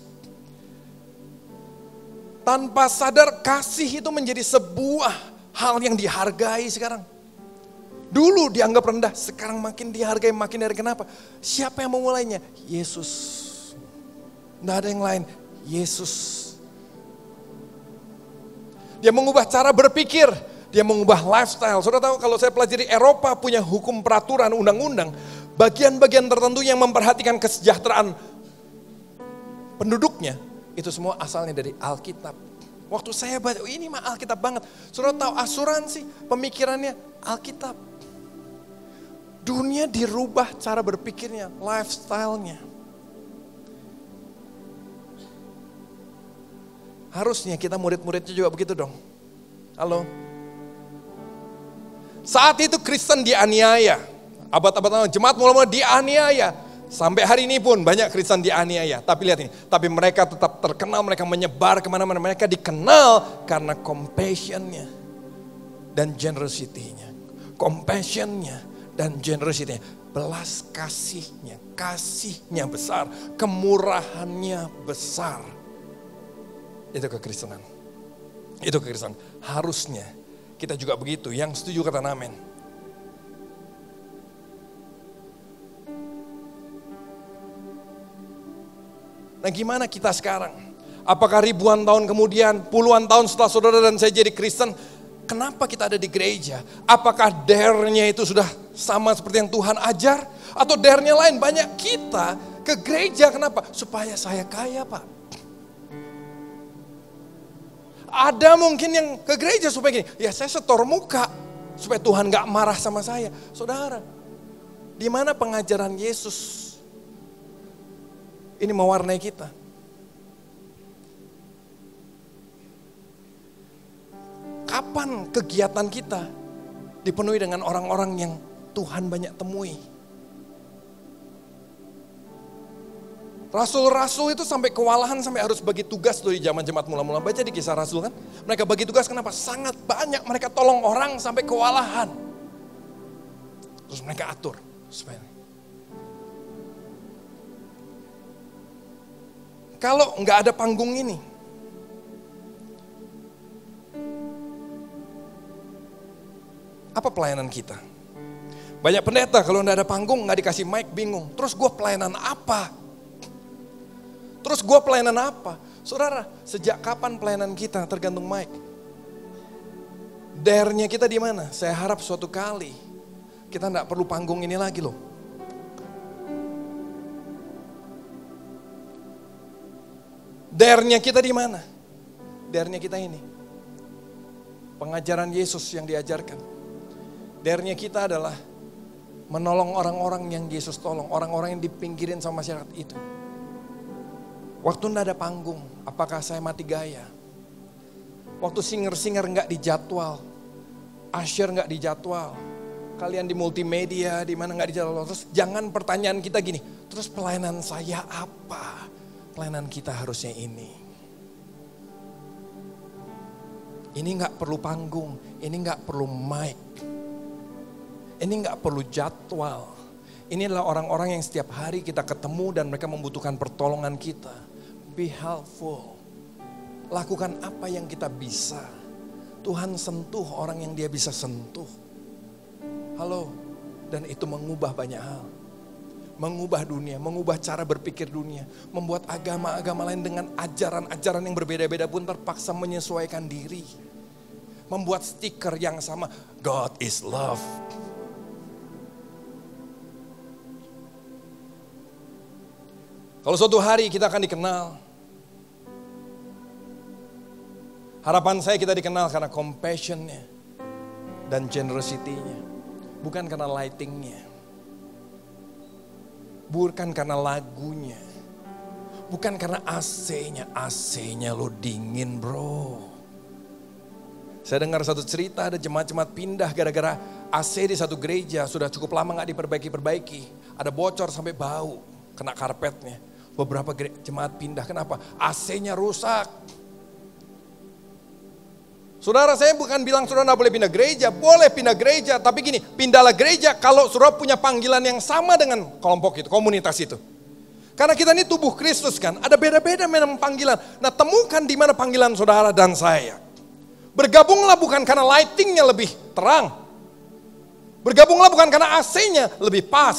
Tanpa sadar kasih itu menjadi sebuah hal yang dihargai sekarang. Dulu dianggap rendah, sekarang makin dihargai, makin dari kenapa? Siapa yang memulainya? Yesus. Nggak ada yang lain, Yesus. Dia mengubah cara berpikir. Dia mengubah lifestyle. Saudara tahu kalau saya pelajari Eropa punya hukum peraturan undang-undang. Bagian-bagian tertentu yang memperhatikan kesejahteraan penduduknya. Itu semua asalnya dari Alkitab. Waktu saya baca, ini mah Alkitab banget. Saudara tahu asuransi, pemikirannya Alkitab. Dunia dirubah cara berpikirnya, lifestyle-nya. Harusnya kita murid-muridnya juga begitu dong. Halo? Saat itu Kristen dianiaya. Abad-abad jemaat mula-mula dianiaya. Sampai hari ini pun banyak Kristen dianiaya. Tapi lihat ini, tapi mereka tetap terkenal, mereka menyebar kemana-mana. Mereka dikenal karena compassion-nya dan generosity-nya. Compassion-nya dan generosity-nya. Belas kasihnya besar. Kemurahannya besar. Itu kekristenan. Itu kekristenan. Harusnya kita juga begitu. Yang setuju kata amin. Nah gimana kita sekarang? Apakah ribuan tahun kemudian, puluhan tahun setelah saudara dan saya jadi Kristen, kenapa kita ada di gereja? Apakah dare-nya itu sudah sama seperti yang Tuhan ajar? Atau dare-nya lain? Banyak kita ke gereja, kenapa? Supaya saya kaya, Pak. Ada mungkin yang ke gereja supaya gini, ya saya setor muka, supaya Tuhan gak marah sama saya. Saudara, di mana pengajaran Yesus ini mewarnai kita? Kapan kegiatan kita dipenuhi dengan orang-orang yang Tuhan banyak temui? Rasul-rasul itu sampai kewalahan, sampai harus bagi tugas loh di zaman jemaat mula-mula. Baca di Kisah Rasul kan. Mereka bagi tugas kenapa? Sangat banyak mereka tolong orang sampai kewalahan. Terus mereka atur. Supaya. Kalau nggak ada panggung ini, apa pelayanan kita? Banyak pendeta kalau nggak ada panggung, nggak dikasih mic, bingung. Terus gue pelayanan apa? Saudara, sejak kapan pelayanan kita tergantung mic? Dare-nya kita di mana? Saya harap suatu kali kita nggak perlu panggung ini lagi loh. Dare-nya kita di mana? Dare-nya kita ini. Pengajaran Yesus yang diajarkan. Dare-nya kita adalah menolong orang-orang yang Yesus tolong. Orang-orang yang dipinggirin sama masyarakat itu. Waktu enggak ada panggung, apakah saya mati gaya? Waktu singer-singer enggak dijadwal, usher enggak dijadwal, kalian di multimedia, di mana enggak dijadwal. Terus jangan pertanyaan kita gini, terus pelayanan saya apa? Pelayanan kita harusnya ini. Ini enggak perlu panggung, ini enggak perlu mic. Ini enggak perlu jadwal. Ini adalah orang-orang yang setiap hari kita ketemu dan mereka membutuhkan pertolongan kita. Be helpful. Lakukan apa yang kita bisa. Tuhan sentuh orang yang dia bisa sentuh. Halo. Dan itu mengubah banyak hal. Mengubah dunia, mengubah cara berpikir dunia. Membuat agama-agama lain dengan ajaran-ajaran yang berbeda-beda pun terpaksa menyesuaikan diri. Membuat stiker yang sama. God is love. Kalau suatu hari kita akan dikenal, harapan saya kita dikenal karena compassion-nya dan generosity-nya. Bukan karena lighting-nya. Bukan karena lagunya. Bukan karena AC-nya. AC-nya lo dingin bro. Saya dengar satu cerita ada jemaat-jemaat pindah gara-gara AC di satu gereja sudah cukup lama gak diperbaiki-perbaiki. Ada bocor sampai bau, kena karpetnya. Beberapa jemaat pindah, kenapa? AC-nya rusak. Saudara, saya bukan bilang saudara tidak boleh pindah gereja, boleh pindah gereja. Tapi gini, pindahlah gereja kalau saudara punya panggilan yang sama dengan kelompok itu, komunitas itu. Karena kita ini tubuh Kristus kan, ada beda-beda memang panggilan. Nah temukan di mana panggilan saudara dan saya. Bergabunglah bukan karena lightingnya lebih terang. Bergabunglah bukan karena AC-nya lebih pas.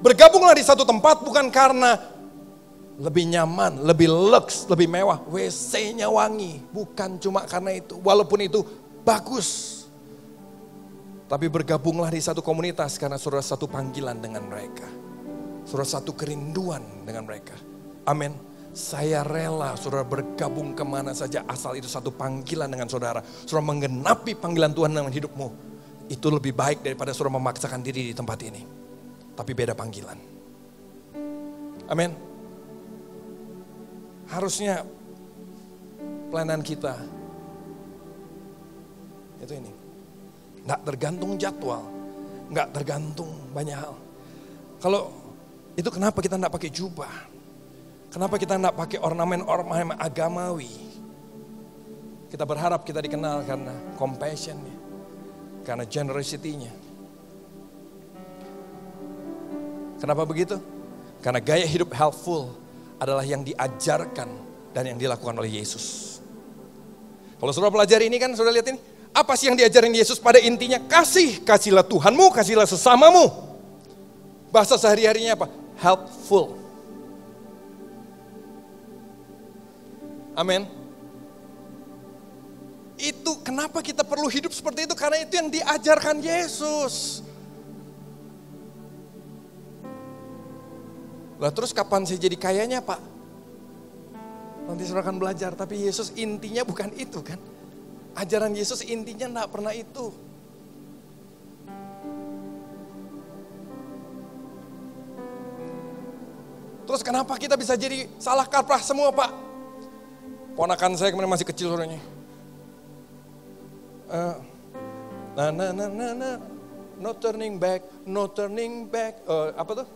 Bergabunglah di satu tempat bukan karena lebih nyaman, lebih lux, lebih mewah. WC-nya wangi, bukan cuma karena itu. Walaupun itu bagus. Tapi bergabunglah di satu komunitas karena saudara satu panggilan dengan mereka. Saudara satu kerinduan dengan mereka. Amin. Saya rela saudara bergabung kemana saja asal itu satu panggilan dengan saudara. Saudara menggenapi panggilan Tuhan dalam hidupmu. Itu lebih baik daripada saudara memaksakan diri di tempat ini. Tapi beda panggilan. Amin. Harusnya pelayanan kita itu ini. Nggak tergantung jadwal. Nggak tergantung banyak hal. Kalau itu kenapa kita nggak pakai jubah? Kenapa kita nggak pakai ornamen-ornamen agamawi? Kita berharap kita dikenal karena compassion-nya. Karena generosity-nya. Kenapa begitu? Karena gaya hidup helpful adalah yang diajarkan dan yang dilakukan oleh Yesus. Kalau saudara pelajari ini kan, saudara lihat ini. Apa sih yang diajarin Yesus pada intinya? Kasih, kasihlah Tuhanmu, kasihlah sesamamu. Bahasa sehari-harinya apa? Helpful. Amin. Itu kenapa kita perlu hidup seperti itu? Karena itu yang diajarkan Yesus. Lah terus kapan saya jadi kayanya, Pak? Nanti saudara akan belajar, tapi Yesus intinya bukan itu kan. Ajaran Yesus intinya enggak pernah itu. Terus kenapa kita bisa jadi salah kaprah semua, Pak? Ponakan saya kemarin masih kecil suaranya. No turning back, no turning back. Apa tuh?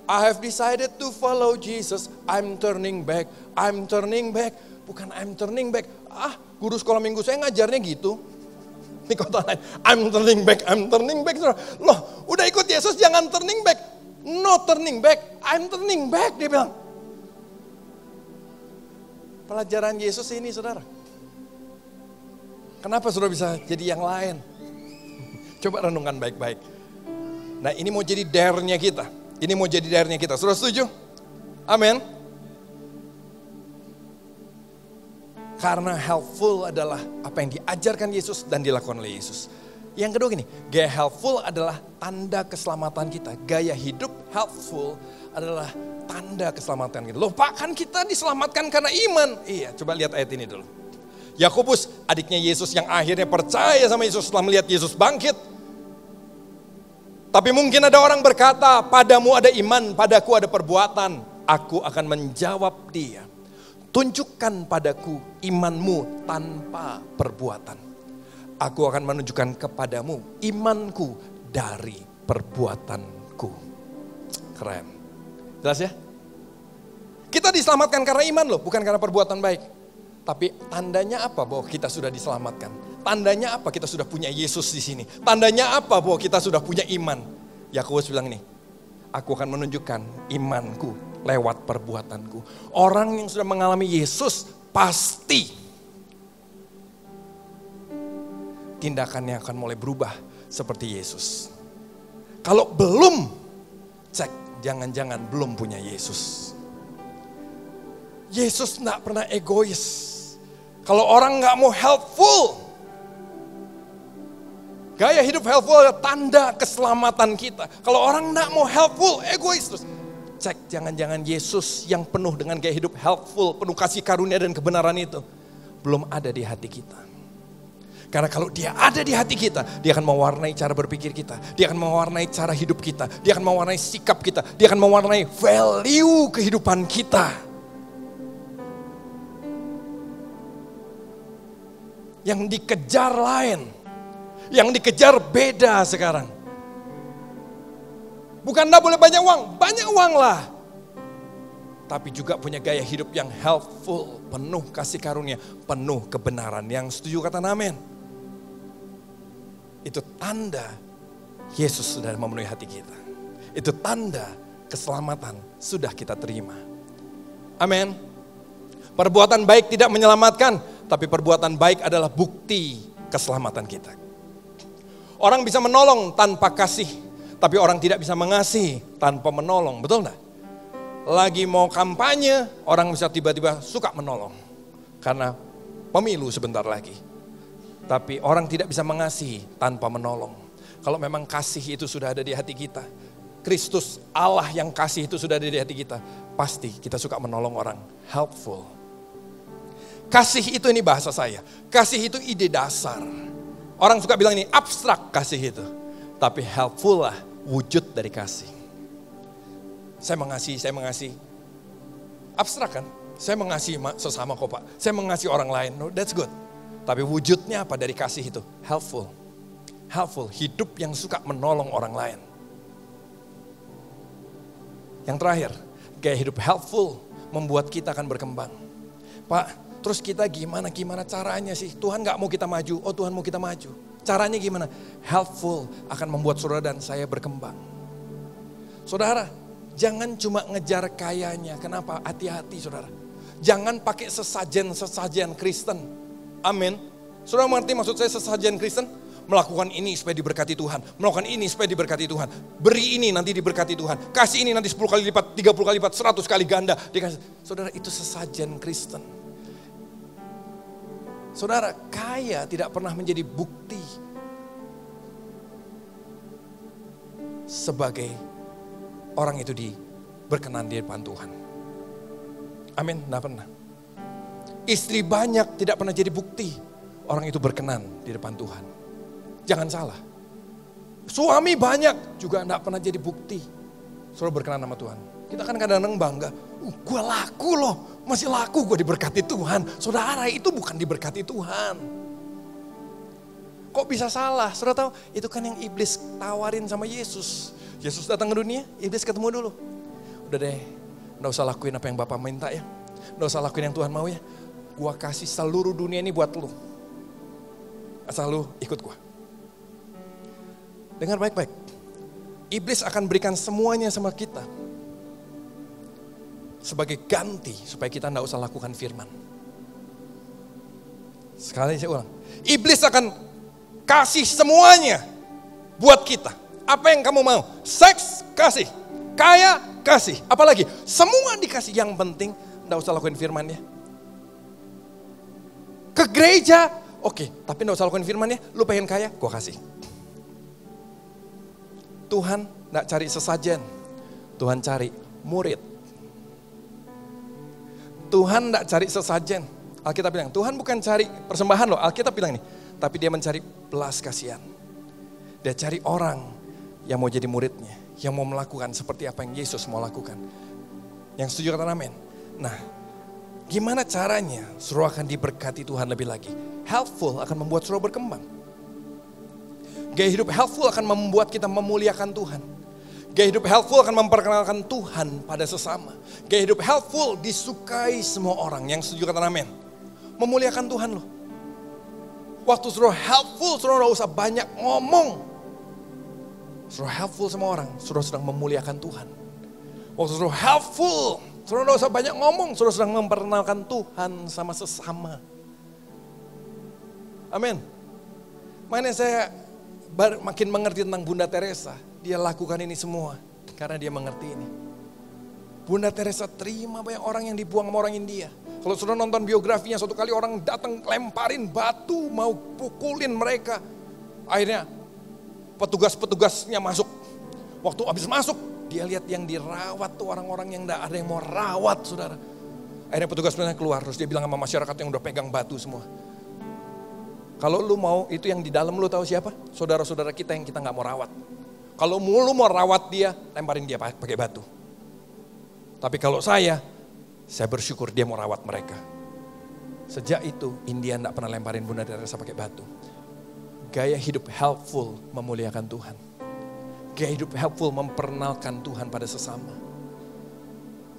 I have decided to follow Jesus. I'm turning back, I'm turning back. Bukan I'm turning back. Guru sekolah minggu saya ngajarnya gitu. Di kota lain, I'm turning back, I'm turning back. Loh, udah ikut Yesus jangan turning back. No turning back, I'm turning back. Dia bilang. Pelajaran Yesus ini saudara. Kenapa saudara bisa jadi yang lain? Coba renungkan baik-baik. Nah ini mau jadi dare-nya kita. Ini mau jadi dare-nya kita. Saudara setuju? Amin. Karena helpful adalah apa yang diajarkan Yesus dan dilakukan oleh Yesus. Yang kedua gini, gaya helpful adalah tanda keselamatan kita. Gaya hidup helpful adalah tanda keselamatan kita. Loh Pak, kan kita diselamatkan karena iman. Iya, coba lihat ayat ini dulu. Yakobus, adiknya Yesus yang akhirnya percaya sama Yesus setelah melihat Yesus bangkit. Tapi mungkin ada orang berkata, padamu ada iman, padaku ada perbuatan. Aku akan menjawab dia. Tunjukkan padaku imanmu tanpa perbuatan. Aku akan menunjukkan kepadamu imanku dari perbuatanku. Keren. Jelas ya? Kita diselamatkan karena iman loh, bukan karena perbuatan baik. Tapi tandanya apa bahwa kita sudah diselamatkan? Tandanya apa kita sudah punya Yesus di sini? Tandanya apa bahwa kita sudah punya iman? Yakobus bilang nih, aku akan menunjukkan imanku lewat perbuatanku. Orang yang sudah mengalami Yesus pasti tindakannya akan mulai berubah seperti Yesus. Kalau belum, cek jangan-jangan belum punya Yesus. Yesus gak pernah egois. Kalau orang gak mau helpful, gaya hidup helpful adalah tanda keselamatan kita. Kalau orang gak mau helpful, egois terus. Cek jangan-jangan Yesus yang penuh dengan gaya hidup helpful, penuh kasih karunia dan kebenaran itu, belum ada di hati kita. Karena kalau dia ada di hati kita, dia akan mewarnai cara berpikir kita. Dia akan mewarnai cara hidup kita. Dia akan mewarnai sikap kita. Dia akan mewarnai value kehidupan kita. Yang dikejar lain. Yang dikejar beda sekarang. Bukan enggak boleh banyak uang lah. Tapi juga punya gaya hidup yang helpful, penuh kasih karunia, penuh kebenaran. Yang setuju kata amin. Itu tanda Yesus sudah memenuhi hati kita. Itu tanda keselamatan sudah kita terima. Amin. Perbuatan baik tidak menyelamatkan, tapi perbuatan baik adalah bukti keselamatan kita. Orang bisa menolong tanpa kasih, tapi orang tidak bisa mengasihi tanpa menolong. Betul enggak? Lagi mau kampanye, orang bisa tiba-tiba suka menolong. Karena pemilu sebentar lagi. Tapi orang tidak bisa mengasihi tanpa menolong. Kalau memang kasih itu sudah ada di hati kita, Kristus Allah yang kasih itu sudah ada di hati kita, pasti kita suka menolong orang, helpful. Kasih itu ini bahasa saya, kasih itu ide dasar. Orang suka bilang ini abstrak kasih itu, tapi helpful lah wujud dari kasih. Saya mengasihi. Abstrak kan? Saya mengasihi sesama kok Pak, saya mengasihi orang lain, no, that's good. Tapi wujudnya apa dari kasih itu? Helpful. Helpful, hidup yang suka menolong orang lain. Yang terakhir, gaya hidup helpful membuat kita akan berkembang. Pak, terus kita gimana caranya sih? Tuhan gak mau kita maju, oh Tuhan mau kita maju. Caranya gimana? Helpful akan membuat saudara dan saya berkembang. Saudara, jangan cuma ngejar kayanya. Kenapa? Hati-hati saudara. Jangan pakai sesajen-sesajen Kristen. Amin. Saudara mengerti maksud saya sesajen Kristen? Melakukan ini supaya diberkati Tuhan. Melakukan ini supaya diberkati Tuhan. Beri ini nanti diberkati Tuhan. Kasih ini nanti 10 kali lipat, 30 kali lipat, 100 kali ganda. Saudara, itu sesajen Kristen. Saudara, kaya tidak pernah menjadi bukti sebagai orang itu berkenan di depan Tuhan. Amin, tidak pernah. Istri banyak tidak pernah jadi bukti orang itu berkenan di depan Tuhan. Jangan salah. Suami banyak juga tidak pernah jadi bukti saudara berkenan sama Tuhan. Kita kan kadang-kadang bangga, gue laku loh, masih laku gue diberkati Tuhan. Saudara, itu bukan diberkati Tuhan. Kok bisa salah? Saudara tahu, itu kan yang iblis tawarin sama Yesus. Yesus datang ke dunia, iblis ketemu dulu. Udah deh, gak usah lakuin apa yang Bapak minta ya. Gak usah lakuin yang Tuhan mau ya. Gua kasih seluruh dunia ini buat lu. Asal lu ikut gua. Dengar baik-baik. Iblis akan berikan semuanya sama kita. Sebagai ganti supaya kita gak usah lakukan firman. Sekali saya ulang. Iblis akan kasih semuanya buat kita. Apa yang kamu mau? Seks, kasih. Kaya, kasih. Apalagi? Semua dikasih. Yang penting gak usah lakuin firman ya. Ke gereja, oke, tapi gak usah lakuin firman ya. Lu pengen kaya, gua kasih. Tuhan gak cari sesajen. Tuhan cari murid. Tuhan gak cari sesajen. Alkitab bilang, Tuhan bukan cari persembahan loh. Alkitab bilang nih, tapi dia mencari belas kasihan. Dia cari orang yang mau jadi muridnya. Yang mau melakukan seperti apa yang Yesus mau lakukan. Yang setuju kata amin. Nah, gimana caranya saudara akan diberkati Tuhan lebih lagi? Helpful akan membuat saudara berkembang. Gaya hidup helpful akan membuat kita memuliakan Tuhan. Gaya hidup helpful akan memperkenalkan Tuhan pada sesama. Gaya hidup helpful disukai semua orang. Yang setuju kata amin. Memuliakan Tuhan loh. Waktu saudara helpful, saudara gak usah banyak ngomong. Saudara helpful sama orang, saudara sedang memuliakan Tuhan. Waktu saudara helpful, saudara gak usah banyak ngomong, saudara sedang memperkenalkan Tuhan sama sesama. Amin. Makanya saya makin mengerti tentang Bunda Teresa. Dia lakukan ini semua karena dia mengerti ini. Bunda Teresa terima banyak orang yang dibuang sama orang India. Kalau saudara nonton biografinya, suatu kali orang datang lemparin batu, mau pukulin mereka. Akhirnya petugas-petugasnya masuk. Waktu habis masuk, dia lihat yang dirawat tuh orang-orang yang gak ada yang mau rawat, saudara. Akhirnya petugasnya keluar, terus dia bilang sama masyarakat yang udah pegang batu semua. Kalau lu mau, itu yang di dalam lu tahu siapa? Saudara-saudara kita yang kita gak mau rawat. Kalau lu mau rawat dia, lemparin dia pakai batu. Tapi kalau saya bersyukur dia mau rawat mereka. Sejak itu, India gak pernah lemparin Bunda Teresa pakai batu. Gaya hidup helpful memuliakan Tuhan. Gaya hidup helpful memperkenalkan Tuhan pada sesama.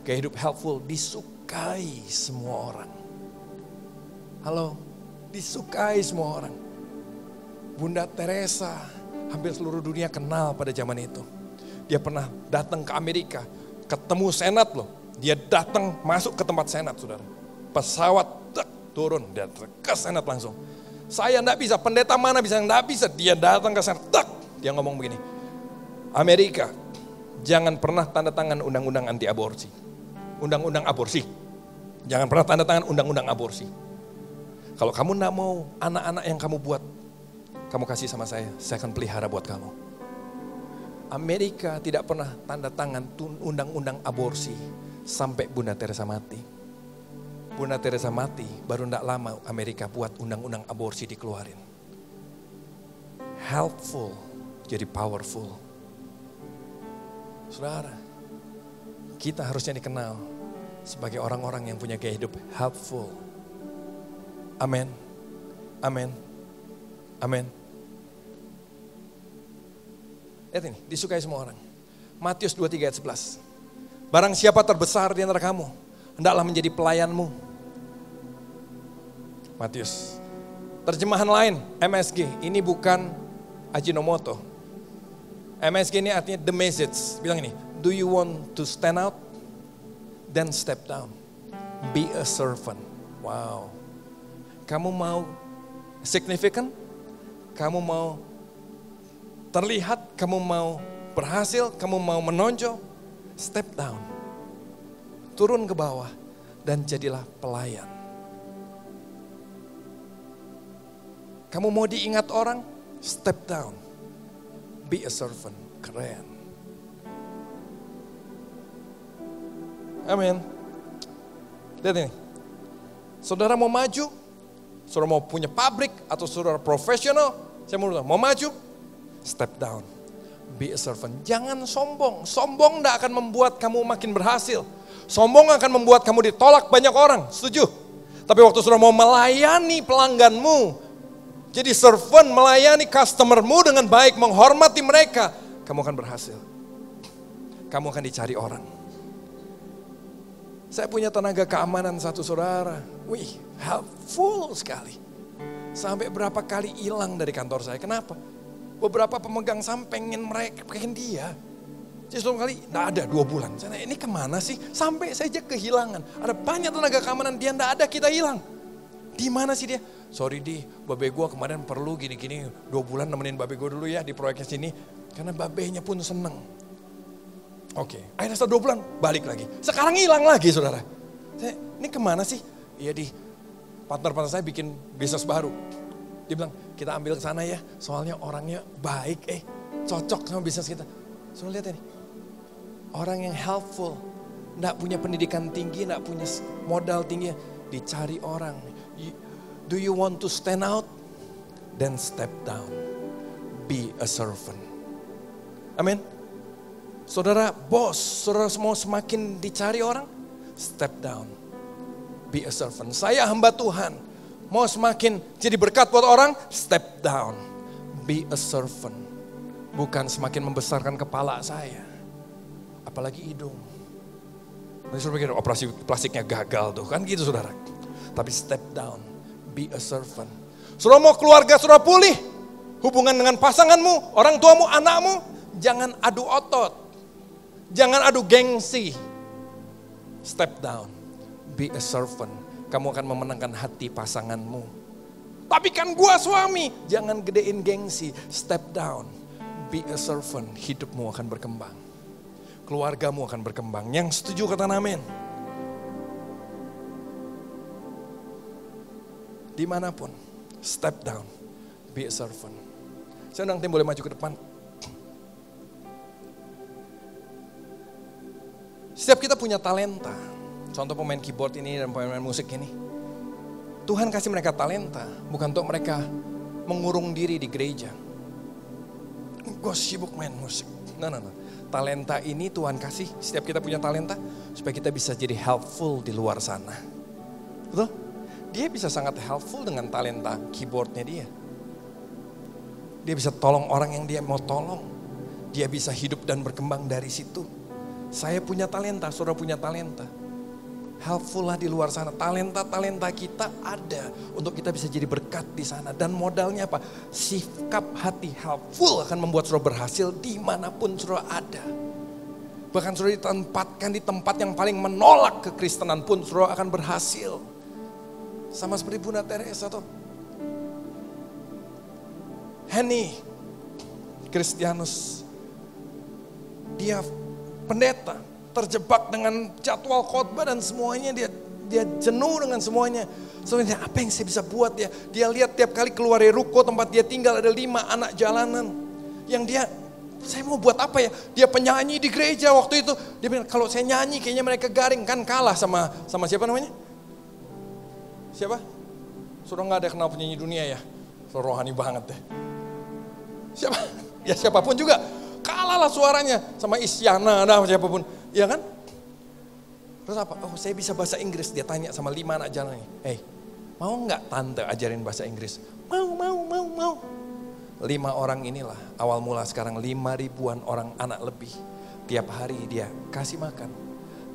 Gaya hidup helpful disukai semua orang. Halo, disukai semua orang. Bunda Teresa hampir seluruh dunia kenal pada zaman itu. Dia pernah datang ke Amerika, ketemu senat loh. Dia datang masuk ke tempat senat, saudara. Pesawat turun, dia ke senat langsung. Saya enggak bisa, pendeta mana bisa, enggak bisa. Dia datang ke sana, dia ngomong begini. Amerika, jangan pernah tanda tangan undang-undang anti aborsi. Undang-undang aborsi. Jangan pernah tanda tangan undang-undang aborsi. Kalau kamu enggak mau anak-anak yang kamu buat, kamu kasih sama saya akan pelihara buat kamu. Amerika tidak pernah tanda tangan undang-undang aborsi sampai Bunda Teresa mati. Bunda Teresa mati, baru tidak lama Amerika buat undang-undang aborsi dikeluarin. Helpful jadi powerful. Saudara, kita harusnya dikenal sebagai orang-orang yang punya gaya hidup helpful. Amin. Amin. Amin. Lihat ini, disukai semua orang. Matius 23 ayat 11. Barang siapa terbesar di antara kamu, hendaklah menjadi pelayanmu. Matius. Terjemahan lain, MSG. Ini bukan Ajinomoto. MSG ini artinya the message. Bilang ini, do you want to stand out? Then step down. Be a servant. Wow. Kamu mau significant? Kamu mau terlihat? Kamu mau berhasil? Kamu mau menonjol? Step down. Turun ke bawah dan jadilah pelayan. Kamu mau diingat orang? Step down. Be a servant. Keren. Amin. Lihat ini. Saudara mau maju? Saudara mau punya pabrik atau saudara profesional? Saya mau maju? Step down. Be a servant. Jangan sombong. Sombong tidak akan membuat kamu makin berhasil. Sombong akan membuat kamu ditolak banyak orang. Setuju? Tapi waktu saudara mau melayani pelangganmu, jadi servant, melayani customermu dengan baik, menghormati mereka, kamu akan berhasil. Kamu akan dicari orang. Saya punya tenaga keamanan satu saudara. Wih, helpful sekali. Sampai berapa kali hilang dari kantor saya. Kenapa? Beberapa pemegang saham pengen dia. Jadi satu kali, enggak ada 2 bulan. Saya nanya, ini kemana sih? Sampai saya aja kehilangan. Ada banyak tenaga keamanan, dia enggak ada, kita hilang. Di mana sih dia? Sorry di, babe gue kemarin perlu gini-gini 2 bulan nemenin babe gue dulu ya di proyeknya sini. Karena babenya pun seneng. Oke, akhirnya setelah 2 bulan balik lagi. Sekarang hilang lagi saudara. Saya, ini kemana sih? Iya di, partner saya bikin bisnis baru. Dia bilang, kita ambil ke sana ya, soalnya orangnya baik, cocok sama bisnis kita. Saudara lihat ini, orang yang helpful, enggak punya pendidikan tinggi, enggak punya modal tinggi, dicari orang. Do you want to stand out? Then step down. Be a servant. Amin. Saudara bos, saudara mau semakin dicari orang? Step down. Be a servant. Saya hamba Tuhan. Mau semakin jadi berkat buat orang? Step down. Be a servant. Bukan semakin membesarkan kepala saya. Apalagi hidung. Nanti saudara pikir operasi plastiknya gagal tuh. Kan gitu saudara. Tapi step down. Be a servant. Saudara mau keluarga saudara pulih. Hubungan dengan pasanganmu, orang tuamu, anakmu. Jangan adu otot. Jangan adu gengsi. Step down. Be a servant. Kamu akan memenangkan hati pasanganmu. Tapi kan gua suami. Jangan gedein gengsi. Step down. Be a servant. Hidupmu akan berkembang. Keluargamu akan berkembang. Yang setuju kata amin. Dimanapun, step down, be a servant. Saya undang tim boleh maju ke depan. Setiap kita punya talenta. Contoh pemain keyboard ini dan pemain musik ini. Tuhan kasih mereka talenta, bukan untuk mereka mengurung diri di gereja. Gue sibuk main musik. Nah. Talenta ini Tuhan kasih, setiap kita punya talenta, supaya kita bisa jadi helpful di luar sana. Betul? Dia bisa sangat helpful dengan talenta keyboardnya dia. Dia bisa tolong orang yang dia mau tolong. Dia bisa hidup dan berkembang dari situ. Saya punya talenta, saudara punya talenta. Helpful lah di luar sana. Talenta-talenta kita ada untuk kita bisa jadi berkat di sana. Dan modalnya apa? Sikap hati helpful akan membuat saudara berhasil dimanapun saudara ada. Bahkan saudara ditempatkan di tempat yang paling menolak kekristenan pun saudara akan berhasil. Sama seperti Bunda Teresa tuh. Henny Kristianus. Dia pendeta. Terjebak dengan jadwal khotbah dan semuanya. Dia jenuh dengan semuanya. Soalnya apa yang saya bisa buat ya. Dia lihat tiap kali keluar dari ruko tempat dia tinggal ada 5 anak jalanan. Yang dia, saya mau buat apa ya. Dia penyanyi di gereja waktu itu. Dia bilang kalau saya nyanyi kayaknya mereka garing. Kan kalah sama siapa namanya? Siapa? Sudah gak ada kenal penyanyi dunia ya? Suara rohani banget deh. Siapa? Ya siapapun juga. Kalah lah suaranya sama Isyana, nah siapapun. Iya kan? Terus apa? Oh saya bisa bahasa Inggris. Dia tanya sama 5 anak jalan ini. Hey, mau gak tante ajarin bahasa Inggris? Mau. 5 orang inilah awal mula sekarang 5.000-an orang anak lebih. Tiap hari dia kasih makan.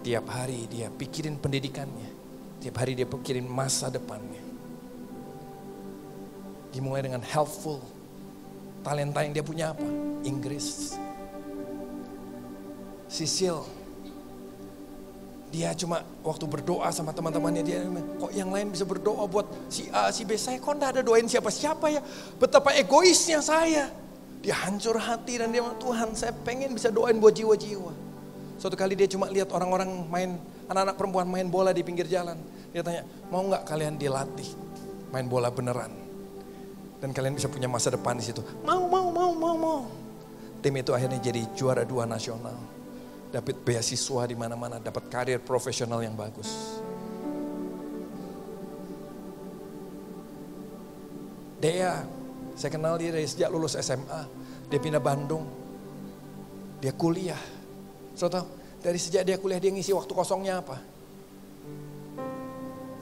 Tiap hari dia pikirin pendidikannya. Tiap hari dia pikirin masa depannya. Dimulai dengan helpful. Talenta yang dia punya apa? Inggris. Sisil. Dia cuma waktu berdoa sama teman-temannya, dia kok yang lain bisa berdoa buat si A, si B, saya kok enggak ada doain siapa-siapa ya. Betapa egoisnya saya. Dia hancur hati dan dia bilang, Tuhan saya pengen bisa doain buat jiwa-jiwa. Suatu kali dia cuma lihat orang-orang main, anak-anak perempuan main bola di pinggir jalan. Dia tanya, mau nggak kalian dilatih main bola beneran? Dan kalian bisa punya masa depan di situ. Mau. Tim itu akhirnya jadi juara 2 nasional. Dapat beasiswa di mana-mana, dapat karir profesional yang bagus. Dea, saya kenal dia dari sejak lulus SMA. Dia pindah Bandung. Dia kuliah. So tahu, dari sejak dia kuliah dia ngisi waktu kosongnya apa?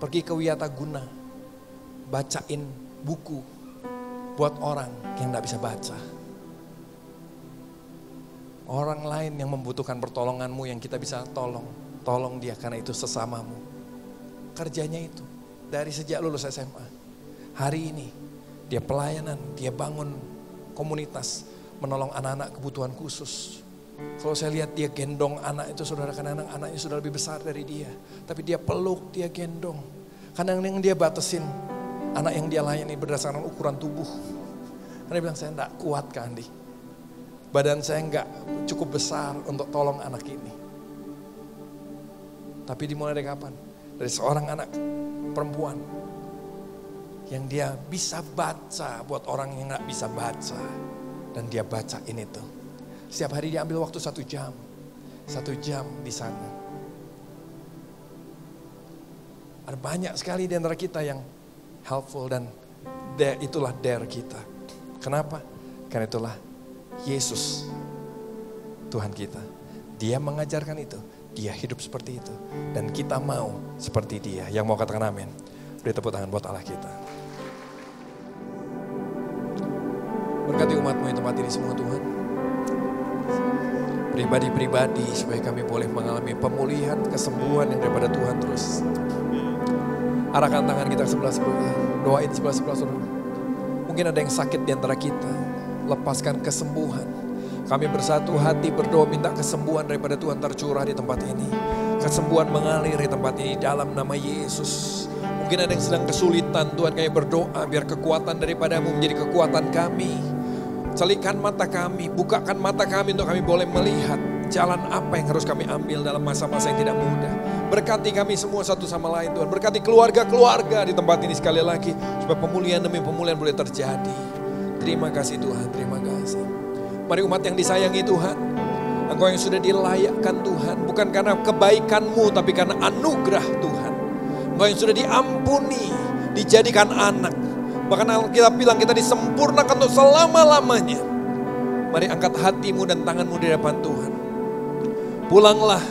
Pergi ke Wiataguna, bacain buku buat orang yang gak bisa baca. Orang lain yang membutuhkan pertolonganmu yang kita bisa tolong dia karena itu sesamamu. Kerjanya itu dari sejak lulus SMA. Hari ini dia pelayanan, dia bangun komunitas, menolong anak-anak kebutuhan khusus. Kalau saya lihat dia gendong anak itu, saudara, kadang anaknya sudah lebih besar dari dia. Tapi dia peluk, dia gendong. Kadang yang dia batasin anak yang dia layani berdasarkan ukuran tubuh. Karena dia bilang, saya enggak kuat Kak Andi. Badan saya enggak cukup besar untuk tolong anak ini. Tapi dimulai dari kapan? Dari seorang anak perempuan yang dia bisa baca buat orang yang enggak bisa baca. Dan dia bacain itu. Setiap hari dia ambil waktu 1 jam. 1 jam di sana. Ada banyak sekali di antara kita yang helpful dan itulah dare kita. Kenapa? Karena itulah Yesus, Tuhan kita. Dia mengajarkan itu, dia hidup seperti itu. Dan kita mau seperti dia. Yang mau katakan amin, beri tepuk tangan buat Allah kita. Berkati umatmu yang tempat ini semua Tuhan. Pribadi-pribadi supaya kami boleh mengalami pemulihan, kesembuhan yang daripada Tuhan terus. Arahkan tangan kita sebelah-sebelah, doain sebelah-sebelah saudara. Mungkin ada yang sakit di antara kita. Lepaskan kesembuhan. Kami bersatu hati berdoa minta kesembuhan daripada Tuhan tercurah di tempat ini. Kesembuhan mengalir di tempat ini dalam nama Yesus. Mungkin ada yang sedang kesulitan, Tuhan kami berdoa biar kekuatan daripadamu menjadi kekuatan kami. Celikan mata kami, bukakan mata kami untuk kami boleh melihat jalan apa yang harus kami ambil dalam masa-masa yang tidak mudah. Berkati kami semua satu sama lain Tuhan. Berkati keluarga-keluarga di tempat ini sekali lagi. Supaya pemulihan demi pemulihan boleh terjadi. Terima kasih Tuhan, terima kasih. Mari umat yang disayangi Tuhan. Engkau yang sudah dilayakkan Tuhan. Bukan karena kebaikanmu tapi karena anugerah Tuhan. Engkau yang sudah diampuni, dijadikan anak. Bahkan kita bilang kita disempurnakan untuk selama-lamanya. Mari angkat hatimu dan tanganmu di depan Tuhan. Pulanglah,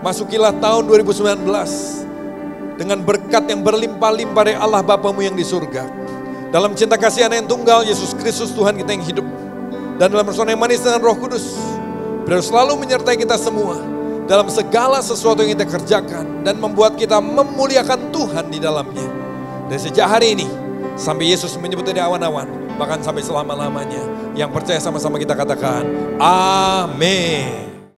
masukilah tahun 2019 dengan berkat yang berlimpah-limpah dari Allah Bapamu yang di surga. Dalam cinta kasih Anak yang tunggal, Yesus Kristus Tuhan kita yang hidup. Dan dalam persekutuan yang manis dengan Roh Kudus. Beliau selalu menyertai kita semua. Dalam segala sesuatu yang kita kerjakan. Dan membuat kita memuliakan Tuhan di dalamnya. Dan sejak hari ini, sampai Yesus menyebut dari awan-awan. Bahkan sampai selama-lamanya. Yang percaya sama-sama kita katakan, amin.